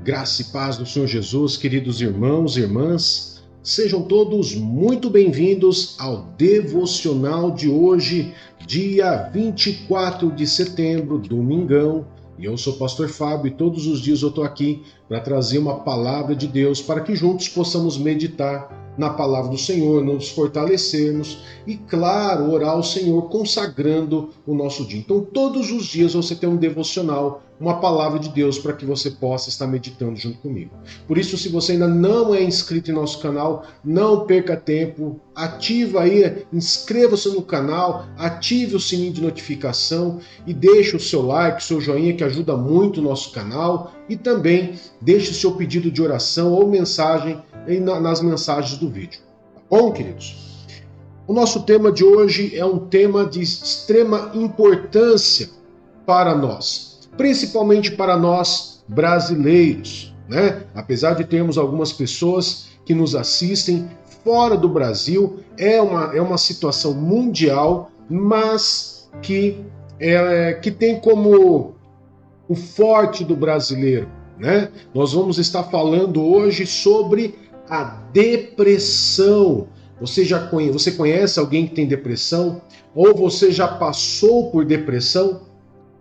Graça e paz do Senhor Jesus, queridos irmãos e irmãs, sejam todos muito bem-vindos ao devocional de hoje, dia 24 de setembro, domingão. E eu sou o pastor Fábio e todos os dias eu estou aqui para trazer uma palavra de Deus para que juntos possamos meditar na palavra do Senhor, nos fortalecermos e, claro, orar ao Senhor consagrando o nosso dia. Então, todos os dias você tem um devocional, uma palavra de Deus para que você possa estar meditando junto comigo. Por isso, se você ainda não é inscrito em nosso canal, não perca tempo, ativa aí, inscreva-se no canal, ative o sininho de notificação e deixe o seu like, o seu joinha, que ajuda muito o nosso canal, e também deixe o seu pedido de oração ou mensagem nas mensagens do vídeo. Tá bom, queridos? O nosso tema de hoje é um tema de extrema importância para nós, principalmente para nós brasileiros, né? Apesar de termos algumas pessoas que nos assistem fora do Brasil, é uma situação mundial, mas que tem como o forte do brasileiro, né? Nós vamos estar falando hoje sobre a depressão. Você conhece alguém que tem depressão? Ou você já passou por depressão?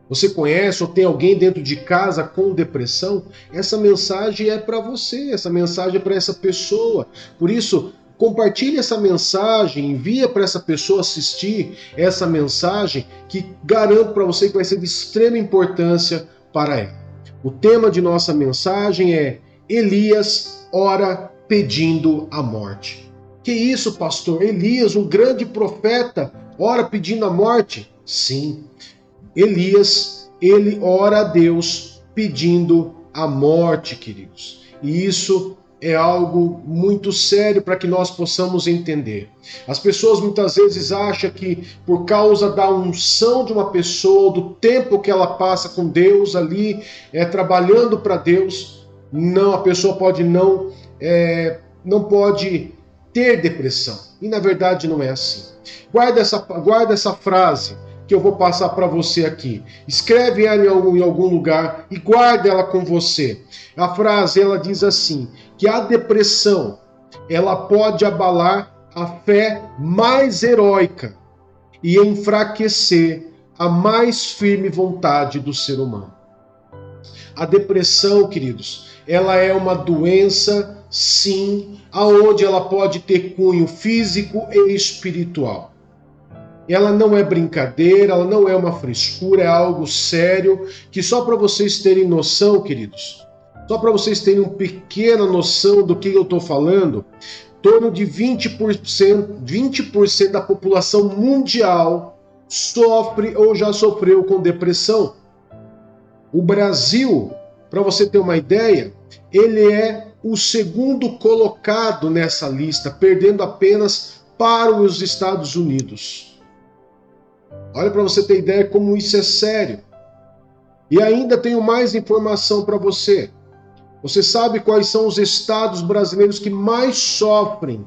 Você conhece ou tem alguém dentro de casa com depressão? Essa mensagem é para você, essa mensagem é para essa pessoa. Por isso, compartilhe essa mensagem, envia para essa pessoa assistir essa mensagem que garanto para você que vai ser de extrema importância para ela. O tema de nossa mensagem é Elias ora pedindo a morte. Que isso, pastor? Elias, um grande profeta, ora pedindo a morte? Sim. Elias, ele ora a Deus pedindo a morte, queridos. E isso é algo muito sério para que nós possamos entender. As pessoas muitas vezes acham que por causa da unção de uma pessoa, do tempo que ela passa com Deus ali, trabalhando para Deus, não, a pessoa pode não pode ter depressão. E na verdade não é assim. Guarda essa frase que eu vou passar para você aqui. Escreve ela em algum lugar e guarda ela com você. A frase, ela diz assim, que a depressão, ela pode abalar a fé mais heróica e enfraquecer a mais firme vontade do ser humano. A depressão, queridos, ela é uma doença, sim, aonde ela pode ter cunho físico e espiritual. Ela não é brincadeira, ela não é uma frescura, é algo sério, que só para vocês terem noção, queridos, só para vocês terem uma pequena noção do que eu estou falando, em torno de 20% da população mundial sofre ou já sofreu com depressão. O Brasil, para você ter uma ideia, ele é o segundo colocado nessa lista, perdendo apenas para os Estados Unidos. Olha para você ter ideia como isso é sério. E ainda tenho mais informação para você. Você sabe quais são os estados brasileiros que mais sofrem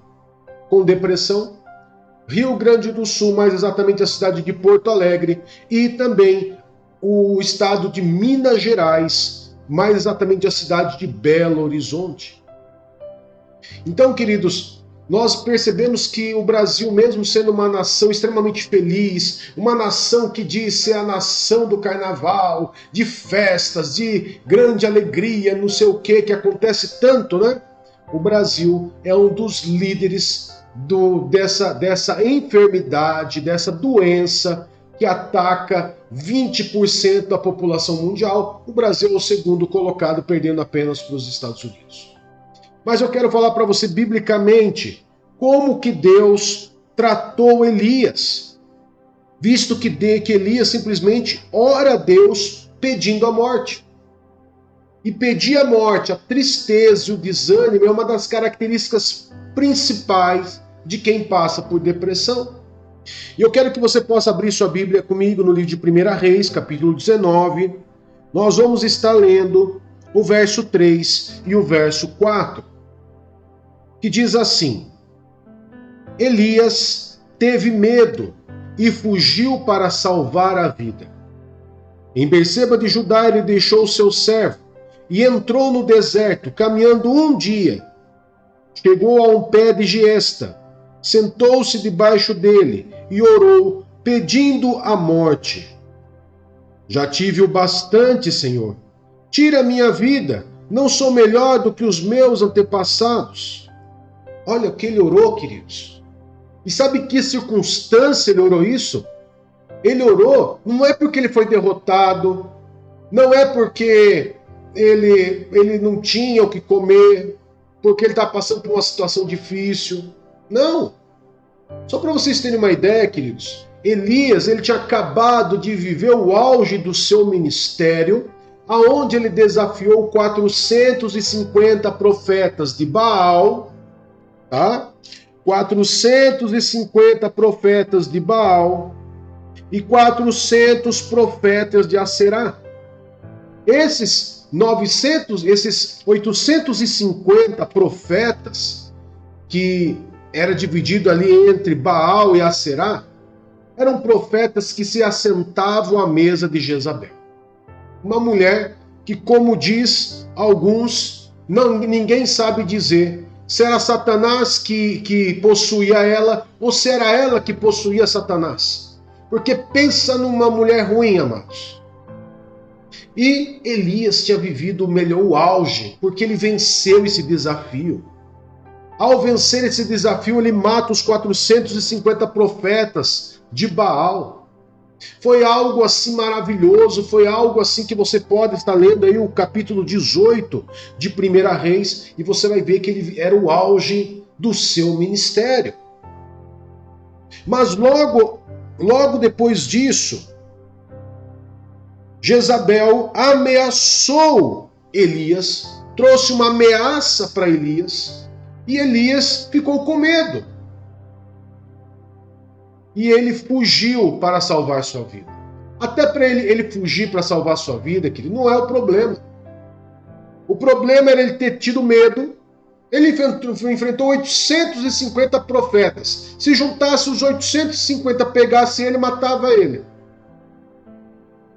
com depressão? Rio Grande do Sul, mais exatamente a cidade de Porto Alegre, e também o estado de Minas Gerais, mais exatamente a cidade de Belo Horizonte. Então, queridos, nós percebemos que o Brasil, mesmo sendo uma nação extremamente feliz, uma nação que diz ser a nação do carnaval, de festas, de grande alegria, não sei o que acontece tanto, né? O Brasil é um dos líderes dessa enfermidade, dessa doença que ataca 20% da população mundial. O Brasil é o segundo colocado, perdendo apenas para os Estados Unidos. Mas eu quero falar para você biblicamente como que Deus tratou Elias, visto que Elias simplesmente ora a Deus pedindo a morte. E pedir a morte, a tristeza e o desânimo é uma das características principais de quem passa por depressão. E eu quero que você possa abrir sua Bíblia comigo no livro de 1 Reis, capítulo 19. Nós vamos estar lendo o verso 3 e o verso 4, que diz assim: Elias teve medo e fugiu para salvar a vida. Em Berseba de Judá ele deixou seu servo e entrou no deserto, caminhando um dia. Chegou a um pé de giesta, sentou-se debaixo dele e orou, pedindo a morte. Já tive o bastante, Senhor. Tira a minha vida, não sou melhor do que os meus antepassados. Olha o que ele orou, queridos. E sabe que circunstância ele orou isso? Ele orou, não é porque ele foi derrotado, não é porque ele não tinha o que comer, porque ele está passando por uma situação difícil. Não. Só para vocês terem uma ideia, queridos, Elias, ele tinha acabado de viver o auge do seu ministério, aonde ele desafiou 450 profetas de Baal, tá? 450 profetas de Baal e 400 profetas de Aserá. Esses 850 profetas, que era dividido ali entre Baal e Aserá, eram profetas que se assentavam à mesa de Jezabel. Uma mulher que, como diz alguns, ninguém sabe dizer se era Satanás que possuía ela ou se era ela que possuía Satanás. Porque pensa numa mulher ruim, amados. E Elias tinha vivido o auge, porque ele venceu esse desafio. Ao vencer esse desafio, ele mata os 450 profetas de Baal. Foi algo assim maravilhoso, foi algo assim que você pode estar lendo aí o capítulo 18 de 1 Reis, e você vai ver que ele era o auge do seu ministério. Mas logo depois disso, Jezabel ameaçou Elias, trouxe uma ameaça para Elias, e Elias ficou com medo. E ele fugiu para salvar sua vida. Até para ele fugir para salvar sua vida, querido, não é o problema. O problema era ele ter tido medo. Ele enfrentou 850 profetas. Se juntasse os 850, pegasse ele, matava ele.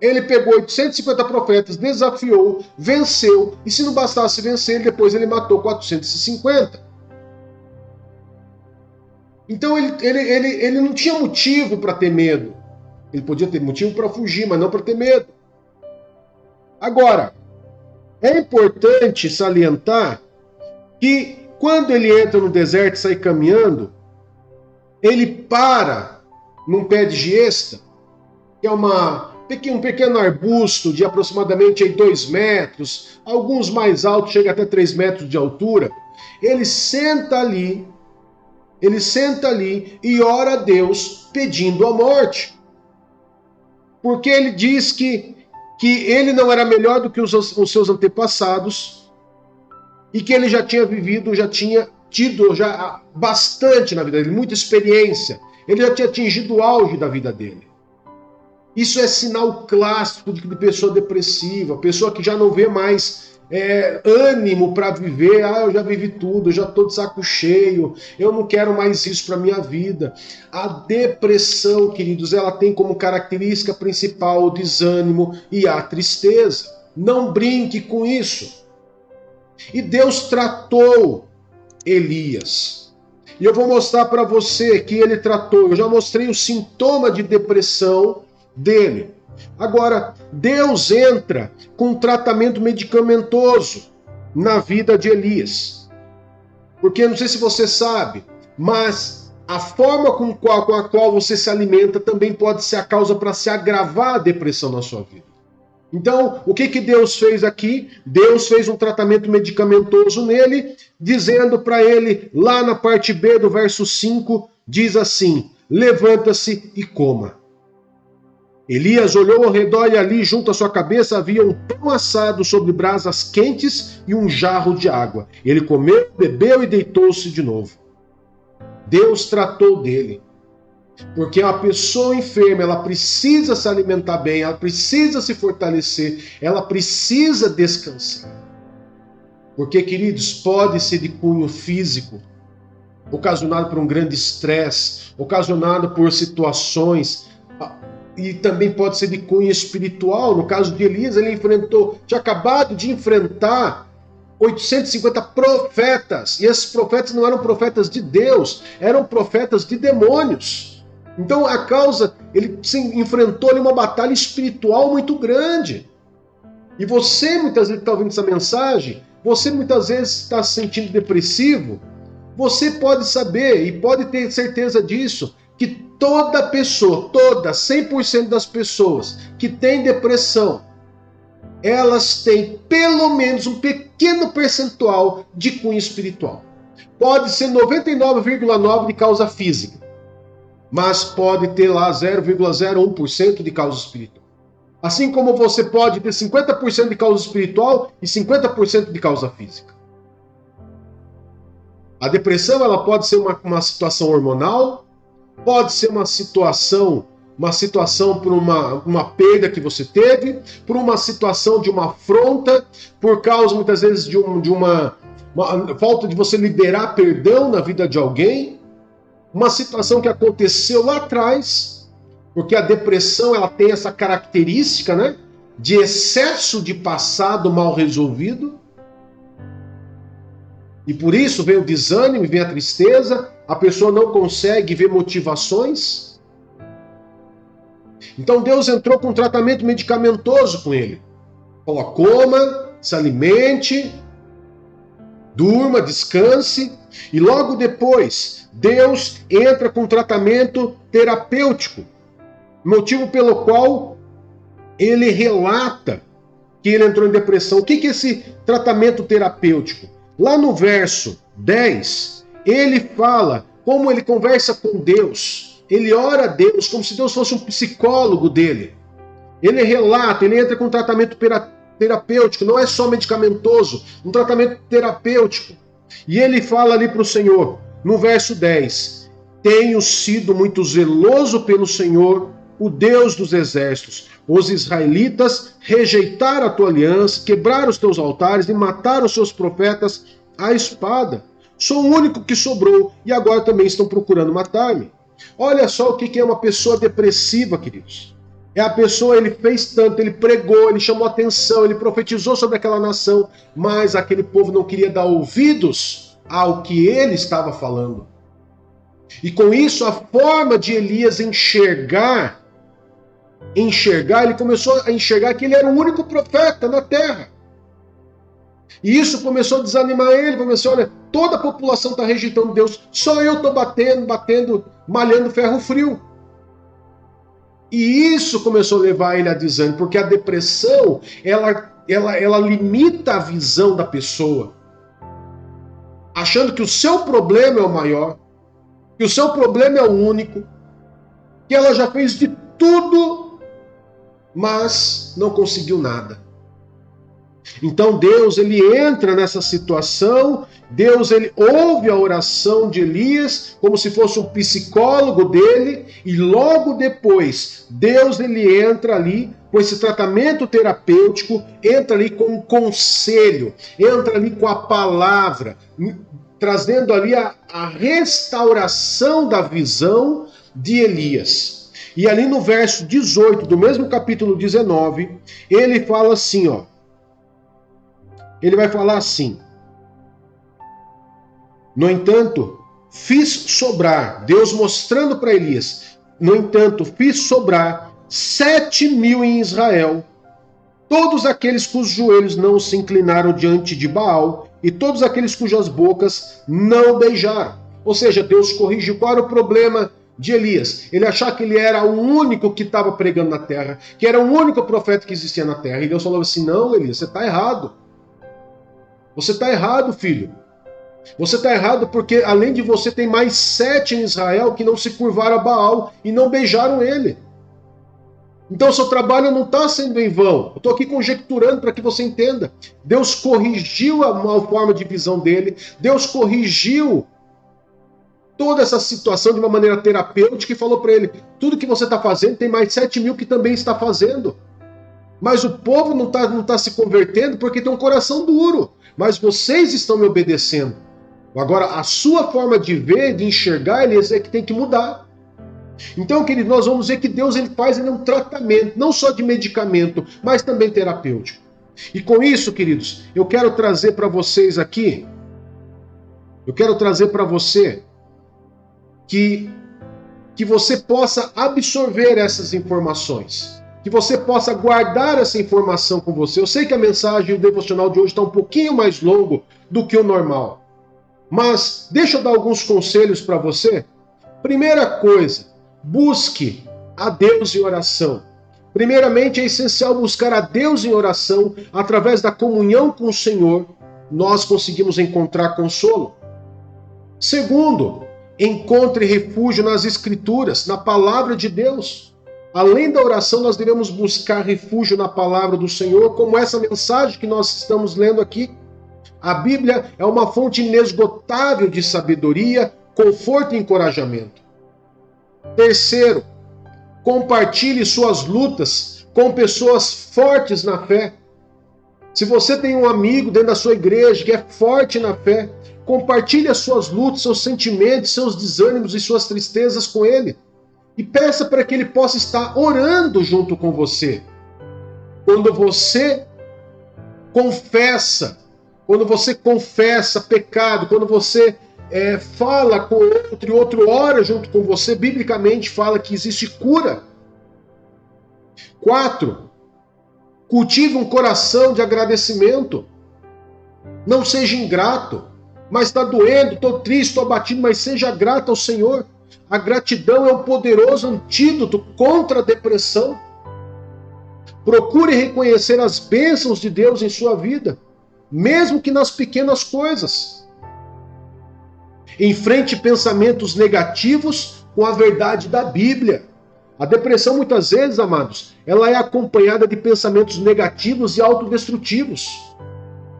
Ele pegou 850 profetas, desafiou, venceu, e se não bastasse vencer, depois ele matou 450. Então ele não tinha motivo para ter medo. Ele podia ter motivo para fugir, mas não para ter medo. Agora, é importante salientar que quando ele entra no deserto e sai caminhando, ele para num pé de giesta, que é um pequeno arbusto de aproximadamente 2 metros, alguns mais altos, chega até 3 metros de altura. Ele senta ali e ora a Deus pedindo a morte. Porque ele diz que ele não era melhor do que os seus antepassados e que ele já tinha vivido, já tinha tido bastante na vida dele, muita experiência. Ele já tinha atingido o auge da vida dele. Isso é sinal clássico de pessoa depressiva, pessoa que já não vê mais ânimo para viver. Eu já vivi tudo, eu já estou de saco cheio, eu não quero mais isso para minha vida. A depressão, queridos, ela tem como característica principal o desânimo e a tristeza. Não brinque com isso. E Deus tratou Elias. E eu vou mostrar para você que ele tratou. Eu já mostrei o sintoma de depressão dele. Agora, Deus entra com um tratamento medicamentoso na vida de Elias. Porque, não sei se você sabe, mas a forma com a qual você se alimenta também pode ser a causa para se agravar a depressão na sua vida. Então, o que Deus fez aqui? Deus fez um tratamento medicamentoso nele, dizendo para ele, lá na parte B do verso 5, diz assim: levanta-se e coma. Elias olhou ao redor e ali, junto à sua cabeça, havia um pão assado sobre brasas quentes e um jarro de água. Ele comeu, bebeu e deitou-se de novo. Deus tratou dele. Porque uma pessoa enferma, ela precisa se alimentar bem, ela precisa se fortalecer, ela precisa descansar. Porque, queridos, pode ser de cunho físico, ocasionado por um grande estresse, ocasionado por situações e também pode ser de cunho espiritual. No caso de Elias, ele tinha acabado de enfrentar 850 profetas, e esses profetas não eram profetas de Deus, eram profetas de demônios. Então ele enfrentou ali uma batalha espiritual muito grande. E você, muitas vezes, que está ouvindo essa mensagem, você muitas vezes está se sentindo depressivo, você pode saber e pode ter certeza disso, que toda pessoa, 100% das pessoas que têm depressão, elas têm pelo menos um pequeno percentual de cunho espiritual. Pode ser 99,9% de causa física, mas pode ter lá 0,01% de causa espiritual. Assim como você pode ter 50% de causa espiritual e 50% de causa física. A depressão, ela pode ser uma situação hormonal, pode ser uma situação por uma perda que você teve, por uma situação de uma afronta, por causa muitas vezes de uma falta de você liberar perdão na vida de alguém, uma situação que aconteceu lá atrás, porque a depressão ela tem essa característica, né, de excesso de passado mal resolvido, e por isso vem o desânimo, vem a tristeza, a pessoa não consegue ver motivações. Então Deus entrou com um tratamento medicamentoso com ele. Falou, coma, se alimente, durma, descanse, e logo depois Deus entra com um tratamento terapêutico, motivo pelo qual ele relata que ele entrou em depressão. O que é esse tratamento terapêutico? Lá no verso 10, ele fala como ele conversa com Deus. Ele ora a Deus como se Deus fosse um psicólogo dele. Ele relata, ele entra com um tratamento terapêutico, não é só medicamentoso, um tratamento terapêutico. E ele fala ali para o Senhor, no verso 10, tenho sido muito zeloso pelo Senhor, o Deus dos exércitos. Os israelitas rejeitaram a tua aliança, quebraram os teus altares e mataram os seus profetas à espada. Sou o único que sobrou e agora também estão procurando matar-me. Olha só o que é uma pessoa depressiva, queridos. É a pessoa, ele fez tanto, ele pregou, ele chamou atenção, ele profetizou sobre aquela nação, mas aquele povo não queria dar ouvidos ao que ele estava falando. E com isso, a forma de Elias enxergar, ele começou a enxergar que ele era o único profeta na terra. E isso começou a desanimar ele, começou, olha, toda a população está rejeitando Deus, só eu estou batendo, malhando ferro frio. E isso começou a levar ele a desânimo, porque a depressão, ela limita a visão da pessoa, achando que o seu problema é o maior, que o seu problema é o único, que ela já fez de tudo, mas não conseguiu nada. Então Deus, ele entra nessa situação, Deus, ele ouve a oração de Elias como se fosse um psicólogo dele, e logo depois Deus, ele entra ali com esse tratamento terapêutico, entra ali com um conselho, entra ali com a palavra, trazendo ali a restauração da visão de Elias. E ali no verso 18 do mesmo capítulo 19, ele fala assim, ó. Ele vai falar assim: no entanto, fiz sobrar, Deus mostrando para Elias, no entanto, fiz sobrar 7.000 em Israel, todos aqueles cujos joelhos não se inclinaram diante de Baal, e todos aqueles cujas bocas não beijaram. Ou seja, Deus corrigiu. Qual era o problema de Elias? Ele achava que ele era o único que estava pregando na terra, que era o único profeta que existia na terra. E Deus falou assim: não, Elias, você está errado. Você está errado, filho. Você está errado porque, além de você, tem mais 7 em Israel que não se curvaram a Baal e não beijaram ele. Então, seu trabalho não está sendo em vão. Eu estou aqui conjecturando para que você entenda. Deus corrigiu a mal forma de visão dele. Deus corrigiu toda essa situação de uma maneira terapêutica e falou para ele: tudo que você está fazendo, tem mais 7.000 que também está fazendo. Mas o povo não está se convertendo porque tem um coração duro. Mas vocês estão me obedecendo. Agora, a sua forma de ver, de enxergar, Elias, é que tem que mudar. Então, querido, nós vamos ver que Deus ele faz um tratamento, não só de medicamento, mas também terapêutico. E com isso, queridos, eu quero trazer para vocês aqui, eu quero trazer para você que você possa absorver essas informações, que você possa guardar essa informação com você. Eu sei que a mensagem, o devocional de hoje está um pouquinho mais longo do que o normal, mas deixa eu dar alguns conselhos para você. Primeira coisa, busque a Deus em oração. Primeiramente, é essencial buscar a Deus em oração. Através da comunhão com o Senhor, nós conseguimos encontrar consolo. Segundo, encontre refúgio nas Escrituras, na palavra de Deus. Além da oração, nós devemos buscar refúgio na palavra do Senhor, como essa mensagem que nós estamos lendo aqui. A Bíblia é uma fonte inesgotável de sabedoria, conforto e encorajamento. Terceiro, compartilhe suas lutas com pessoas fortes na fé. Se você tem um amigo dentro da sua igreja que é forte na fé, compartilhe as suas lutas, seus sentimentos, seus desânimos e suas tristezas com ele. E peça para que ele possa estar orando junto com você. Quando você confessa pecado, quando você fala com outro e outro ora junto com você, biblicamente fala que existe cura. 4. Cultive um coração de agradecimento. Não seja ingrato. Mas está doendo, estou triste, estou abatido, mas seja grato ao Senhor. A gratidão é um poderoso antídoto contra a depressão. Procure reconhecer as bênçãos de Deus em sua vida, mesmo que nas pequenas coisas. Enfrente pensamentos negativos com a verdade da Bíblia. A depressão, muitas vezes, amados, ela é acompanhada de pensamentos negativos e autodestrutivos.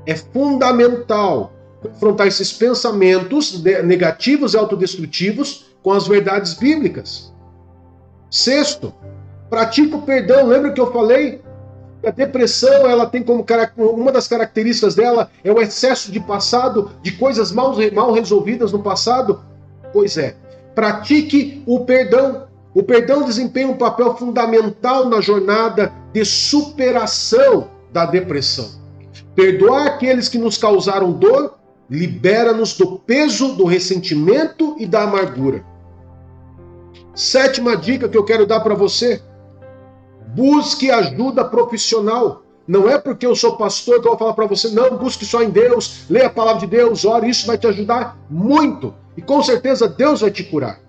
É fundamental confrontar esses pensamentos negativos e autodestrutivos com as verdades bíblicas. 6, pratique o perdão. Lembra que eu falei? A depressão, ela tem como uma das características dela é o excesso de passado, de coisas mal resolvidas no passado. Pois é, pratique o perdão. O perdão desempenha um papel fundamental na jornada de superação da depressão. Perdoar aqueles que nos causaram dor libera-nos do peso do ressentimento e da amargura. 7ª dica que eu quero dar para você: busque ajuda profissional. Não é porque eu sou pastor que eu vou falar para você, não, busque só em Deus, leia a palavra de Deus, ore, isso vai te ajudar muito. E com certeza Deus vai te curar.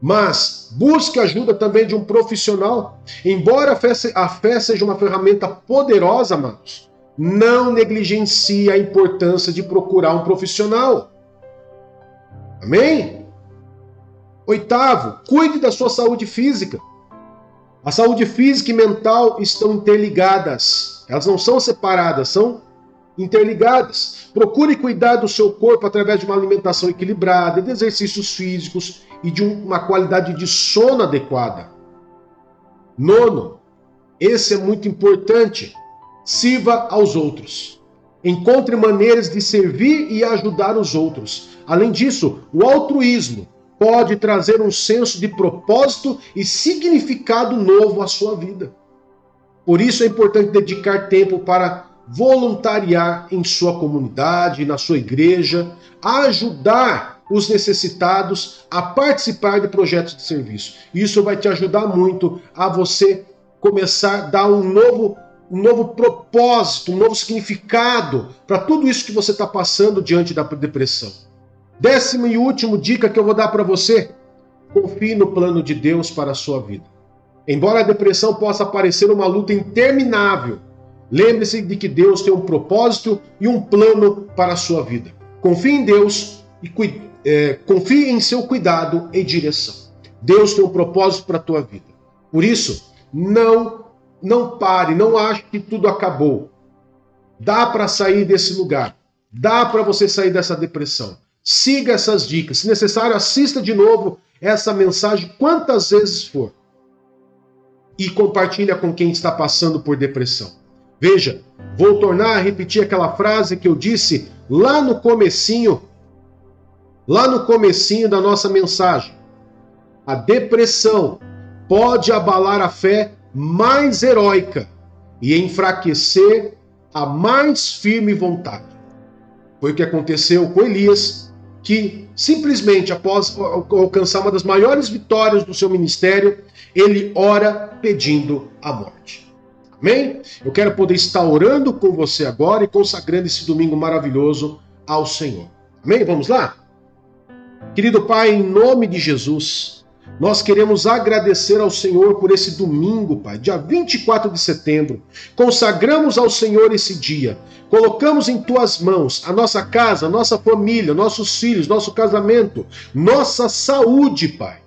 Mas busque ajuda também de um profissional. Embora a fé seja uma ferramenta poderosa, amados, não negligencie a importância de procurar um profissional. Amém? 8º, cuide da sua saúde física. A saúde física e mental estão interligadas. Elas não são separadas, são interligadas. Procure cuidar do seu corpo através de uma alimentação equilibrada, de exercícios físicos e de uma qualidade de sono adequada. 9, esse é muito importante. Sirva aos outros. Encontre maneiras de servir e ajudar os outros. Além disso, o altruísmo pode trazer um senso de propósito e significado novo à sua vida. Por isso é importante dedicar tempo para voluntariar em sua comunidade, na sua igreja, ajudar os necessitados a participar de projetos de serviço. Isso vai te ajudar muito a você começar a dar um novo propósito, um novo significado para tudo isso que você está passando diante da depressão. 10ª e última dica que eu vou dar para você: confie no plano de Deus para a sua vida. Embora a depressão possa parecer uma luta interminável, lembre-se de que Deus tem um propósito e um plano para a sua vida. Confie em Deus e confie em seu cuidado e direção. Deus tem um propósito para a tua vida. Por isso, não pare, não ache que tudo acabou. Dá para sair desse lugar. Dá para você sair dessa depressão. Siga essas dicas. Se necessário, assista de novo essa mensagem quantas vezes for. E compartilha com quem está passando por depressão. Veja, vou tornar a repetir aquela frase que eu disse lá no comecinho da nossa mensagem. A depressão pode abalar a fé mais heróica e enfraquecer a mais firme vontade. Foi o que aconteceu com Elias, que simplesmente após alcançar uma das maiores vitórias do seu ministério, ele ora pedindo a morte. Amém? Eu quero poder estar orando com você agora e consagrando esse domingo maravilhoso ao Senhor. Amém? Vamos lá? Querido Pai, em nome de Jesus, nós queremos agradecer ao Senhor por esse domingo, Pai, dia 24 de setembro. Consagramos ao Senhor esse dia. Colocamos em Tuas mãos a nossa casa, a nossa família, nossos filhos, nosso casamento, nossa saúde, Pai,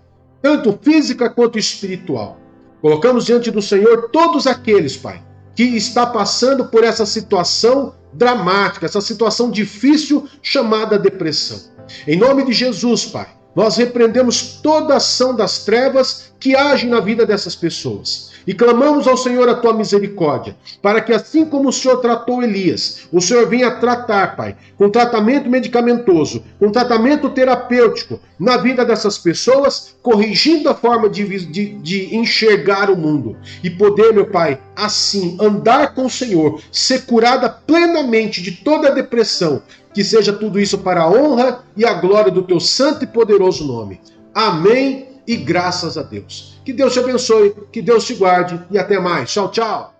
tanto física quanto espiritual. Colocamos diante do Senhor todos aqueles, Pai, que está passando por essa situação dramática, essa situação difícil chamada depressão. Em nome de Jesus, Pai, nós repreendemos toda ação das trevas que agem na vida dessas pessoas. E clamamos ao Senhor a tua misericórdia, para que assim como o Senhor tratou Elias, o Senhor venha tratar, Pai, com tratamento medicamentoso, com tratamento terapêutico na vida dessas pessoas, corrigindo a forma de enxergar o mundo. E poder, meu Pai, assim, andar com o Senhor, ser curada plenamente de toda a depressão. Que seja tudo isso para a honra e a glória do teu santo e poderoso nome. Amém e graças a Deus. Que Deus te abençoe, que Deus te guarde e até mais. Tchau, tchau.